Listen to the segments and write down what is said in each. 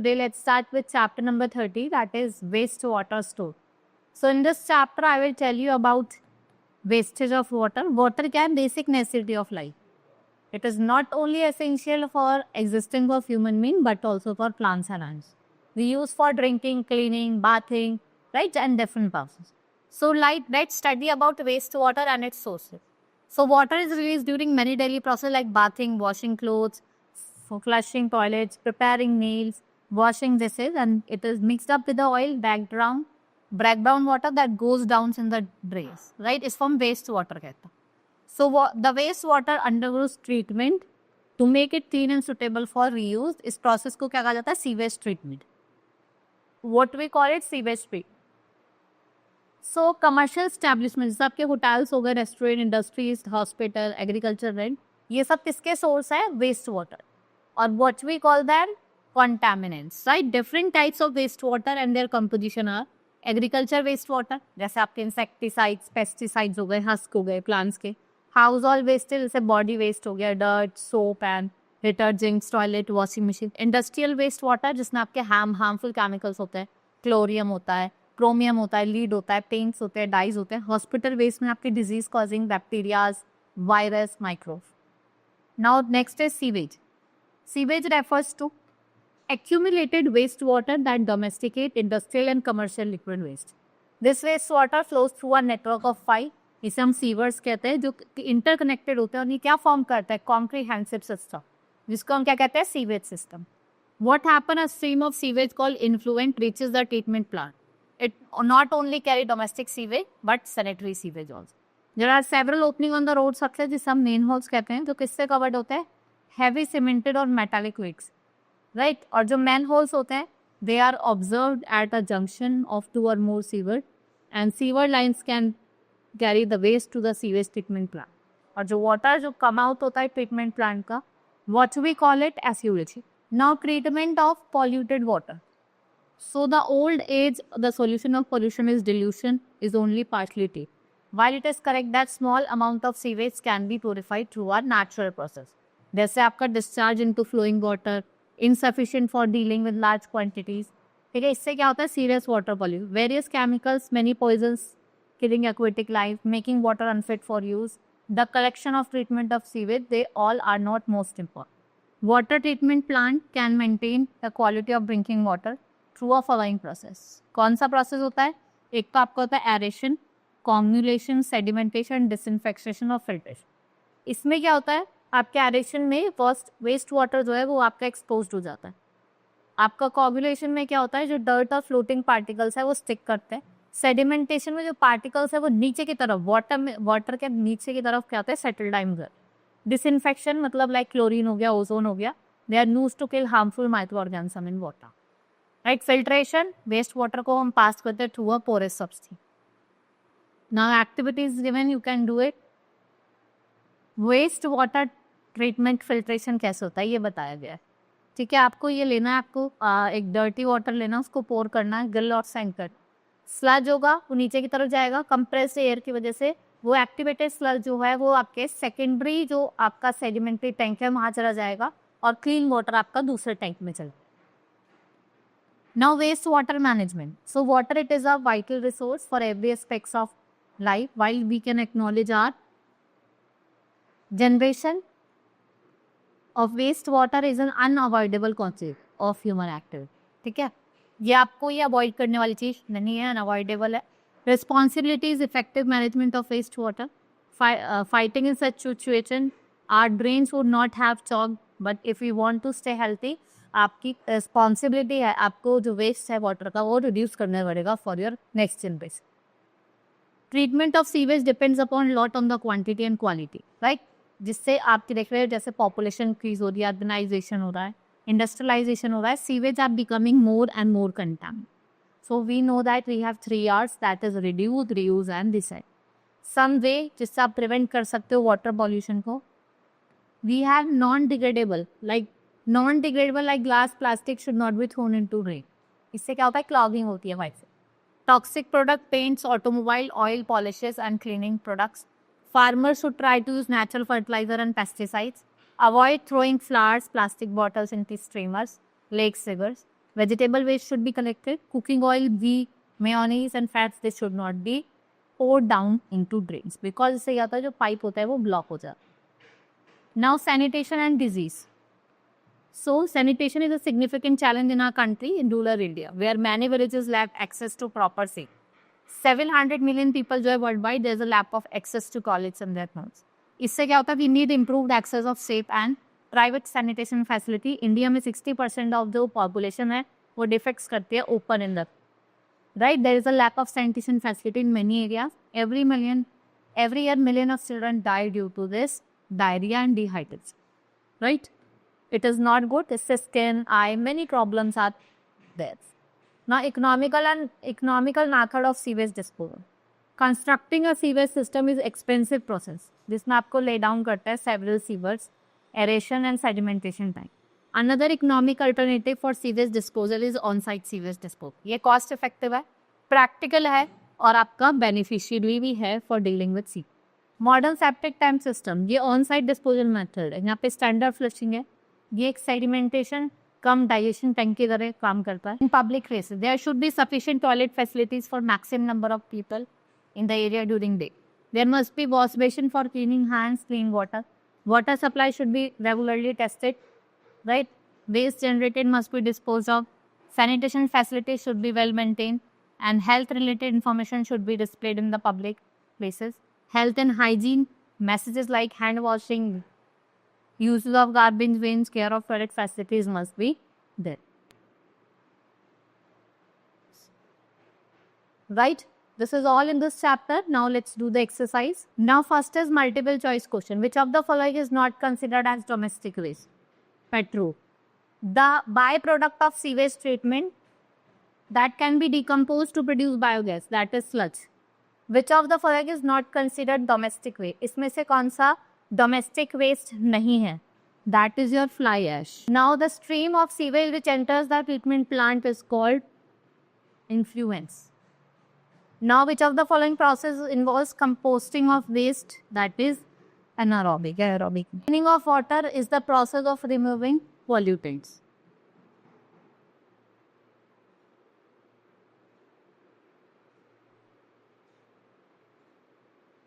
today let's start with chapter number 30, that is wastewater store. So in this chapter I will tell you about wastage of water. Water क्या है? Basic necessity of life. It is not only essential for existing of human being but also for plants and animals. We use for drinking, cleaning, bathing, right, and different purposes. So let's study about wastewater and its sources. So water is released during many daily processes like bathing, washing clothes, for flushing toilets, preparing meals, washing dishes, and it is mixed up with the oil, breakdown water that goes down in the drains, right? It's from wastewater कहता है. So the wastewater undergoes treatment to make it clean and suitable for reuse. इस process को क्या कहा जाता है? Sewage treatment. What we call it? Sewage treatment. So commercial establishments, जैसे आपके hotels हो गए, restaurant, industries, hospital, agriculture, rent, ये सब किसके source है? Wastewater. और what we call that? Contaminants, right? Different types of wastewater and their composition are agriculture wastewater, जैसे आपके insecticides, pesticides हो गए, husk हो गए plants के. Household waste जैसे body waste हो गया, dirt, soap and detergents, toilet, washing machine. Industrial wastewater जिसमें आपके harmful chemicals होते हैं, chlorium होता है, chromium होता है, lead होता है, paints होते हैं, dyes होते हैं. Hospital waste में आपके disease causing bacteria, virus, microbes. Now next is sewage. Sewage refers to accumulated wastewater that domesticate industrial and commercial liquid waste. This wastewater flows through a network of 5. इसे हम sewers कहते हैं जो interconnected होते हैं और ये क्या फॉर्म करता है? कॉम्प्रिहेंसिव सिस्टम, जिसको हम क्या कहते हैं? Sewage system. What happen? A stream of sewage called influent reaches the treatment plant. It not only carry domestic sewage but sanitary sewage also. There are several opening on the road surface जिसे हम main holes कहते हैं, जो किससे covered होते हैं? Heavy cemented और metallic wicks, right. और जो मैन होल्स होते हैं they are observed at a junction of 2 or more sewer and sewer lines can carry the waste to the sewage treatment plant. और जो वाटर जो कम आउट होता है ट्रीटमेंट प्लांट का, व्हाट वी कॉल इट? एस्यूरेज. Now treatment of polluted water. So the old age, the solution of pollution is dilution is only partially tea. While it is correct that small amount of sewage can be purified through a natural process. जैसे आपका discharge into flowing water, insufficient for dealing with large quantities. ठीक है, इससे क्या होता है? Serious water pollution. Various chemicals, many poisons, killing aquatic life, making water unfit for use. The collection of treatment of sewage, they all are not most important. Water treatment plant can maintain the quality of drinking water through a following process. कौन सा process होता है? एक तो आपका होता है aeration, कॉम्यूलेशन, sedimentation, disinfection और फिल्ट्रेशन. इसमें क्या होता है? आपके एरेशन में फर्स्ट वेस्ट वाटर जो है वो आपका एक्सपोज हो जाता है. आपका कॉम्यूलेशन में क्या होता है? जो डर्ट और फ्लोटिंग पार्टिकल्स है वो स्टिक करते हैं. सेडिमेंटेशन में जो पार्टिकल्स है वो नीचे की तरफ वाटर के नीचे की तरफ क्या होता है? सेटल डाउन कर. डिसइंफेक्शन मतलब लाइक क्लोरीन हो गया, ओजोन हो गया, they are used to kill harmful micro organism in water, right. Filtration, waste water को हम पास करते हैं through a porous substance. Now activities given, you can do it. Waste water treatment filtration कैसे होता है ये बताया गया है, ठीक है. आपको ये लेना है, आपको एक डर्टी वाटर लेना, उसको पोर करना है, ग्रिल और सेंकर. स्लज होगा वो नीचे की तरफ जाएगा, कंप्रेस्ड एयर की वजह से वो एक्टिवेटेड स्लज जो है वो आपके सेकेंडरी जो आपका सेडिमेंट्री टैंक है वहाँ चला जाएगा और क्लीन वाटर आपका दूसरे टैंक में चलेगा. Now wastewater management. So water, it is a vital resource for every aspects of life. While we can acknowledge our generation of wastewater is an unavoidable concept of human activity. ठीक है, ये आपको ये avoid करने वाली चीज़ नहीं है, unavoidable है. Responsibility is effective management of wastewater. Fighting in such situation, our drains would not have clogged, but if we want to stay healthy, आपकी रिस्पॉन्सिबिलिटी है, आपको जो वेस्ट है वाटर का वो रिड्यूस करना पड़ेगा for your next generation. Treatment of sewage depends upon lot on the quantity and quality, right. जिससे आपके देख रहे हैं जैसे पॉपुलेशन इंक्रीज हो रही है, अर्बनाइजेशन हो रहा है, इंडस्ट्रियलाइजेशन हो रहा है, sewage are becoming more and more contaminated. So we know that we have 3 R's, that is reduce, reuse and recycle. Some way जिससे आप प्रिवेंट कर सकते हो वाटर पॉल्यूशन को. We have non degradable like glass, plastic should not be thrown into rain. इससे क्या होता है? क्लॉगिंग होती है वाइट से. Toxic product, paints, automobile oil, polishes and cleaning products. Farmers should try to use natural fertiliser and pesticides. Avoid throwing flowers, plastic bottles into streamers, lakes, rivers. Vegetable waste should be collected. Cooking oil, ghee, mayonnaise and fats, they should not be poured down into drains because इससे क्या होता है जो pipe होता है वो block हो जाता है. Now sanitation and disease. So sanitation is a significant challenge in our country in rural India where many villages lack access to proper safe. 700 million people जो है worldwide, there is a lack of access to toilets in their homes. इससे क्या होता है, we need improved access of safe and private sanitation facility. India में 60% of जो population है वो डिफेक्ट्स करती है open in the right. There is a lack of sanitation facility in many areas. Every year million of children die due to this diarrhea and dehydration, right? It is not good. It's skin, eye, many problems are there. Now economical method of sewage disposal. Constructing a sewage system is expensive process जिसमें आपको lay down करता है several sewers, aeration and sedimentation time. Another economic alternative for sewage disposal is on-site sewage disposal. ये cost effective है, practical है और आपका beneficiary भी है for dealing with sea. Modern septic tank system, ये on-site disposal method है. यहाँ पे standard flushing है. ये एक sedimentation कम digestion tank की तरह काम करता है. In public places, there should be sufficient toilet facilities for maximum number of people in the area during day. There must be wash basin for cleaning hands, clean water. Water supply should be regularly tested. Right? Waste generated must be disposed of. Sanitation facilities should be well maintained and health related information should be displayed in the public places. Health and hygiene messages like hand washing, uses of garbage bins, care of toilet facilities must be there. Right? This is all in this chapter. Now let's do the exercise. Now first is multiple choice question. Which of the following is not considered as domestic waste? Petro. The byproduct of sewage treatment that can be decomposed to produce biogas, that is sludge. Which of the following is not considered domestic waste? इसमें से कौन सा domestic waste नहीं है? That is your fly ash. Now the stream of sewage which enters the treatment plant is called influence. Now which of the following process involves composting of waste? That is anaerobic. Cleaning of water is the process of removing pollutants.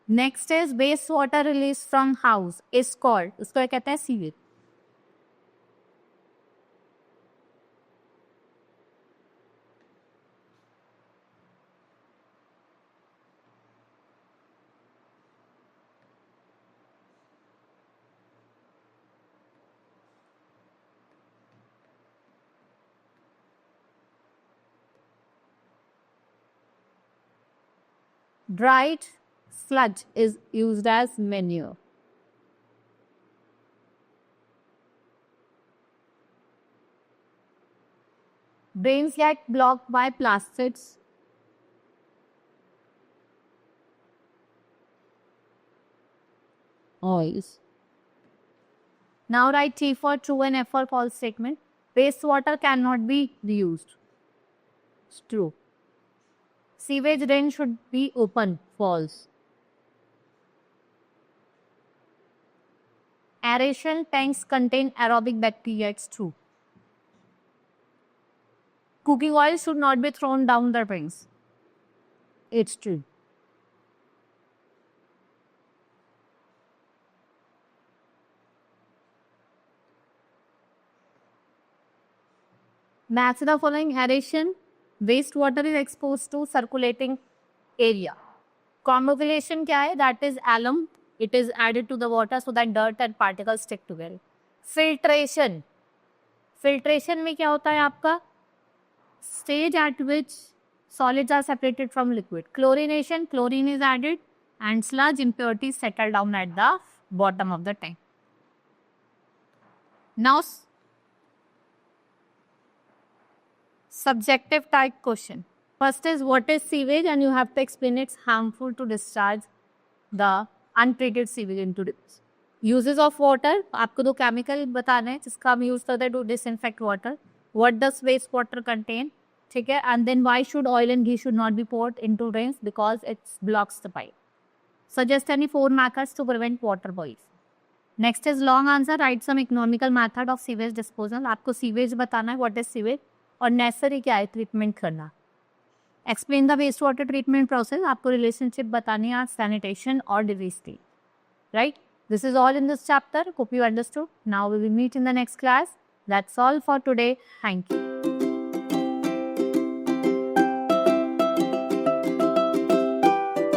Next is wastewater release from house is called, उसको कहते हैं sewage. Dried sludge is used as manure. Drains get blocked by plastics. Oils. Now write T for true and F for false statement. Wastewater cannot be reused. It's true. Sewage drain should be open. False. Aeration tanks contain aerobic bacteria. It's true. Cooking oil should not be thrown down the drains. It's true. Match the following aeration. Wastewater is exposed to circulating area. Coagulation क्या है? That is alum. It is added to the water so that dirt and particles stick together. Filtration. Filtration में क्या होता है आपका? Stage at which solids are separated from liquid. Chlorination, chlorine is added and sludge impurities settle down at the bottom of the tank. Now, subjective type question. First is what is sewage and you have to explain it's harmful to discharge the untreated sewage into rivers. Uses of water, आपको दो chemical बताने हैं जिसका हम use करते हैं to disinfect water. What does wastewater contain? ठीक है, and then why should oil and ghee should not be poured into drains? Because it blocks the pipe. Suggest any 4 methods to prevent water boils. Next is long answer. Write some economical method of sewage disposal. आपको sewage बताना है what is sewage और necessary क्या है treatment करना. Explain the waste water treatment process. आपको relationship बतानी है सैनिटेशन और डिजीज की. Right? This is all in this chapter. Hope you understood. Now we will meet in the next class. That's all for today. Thank you.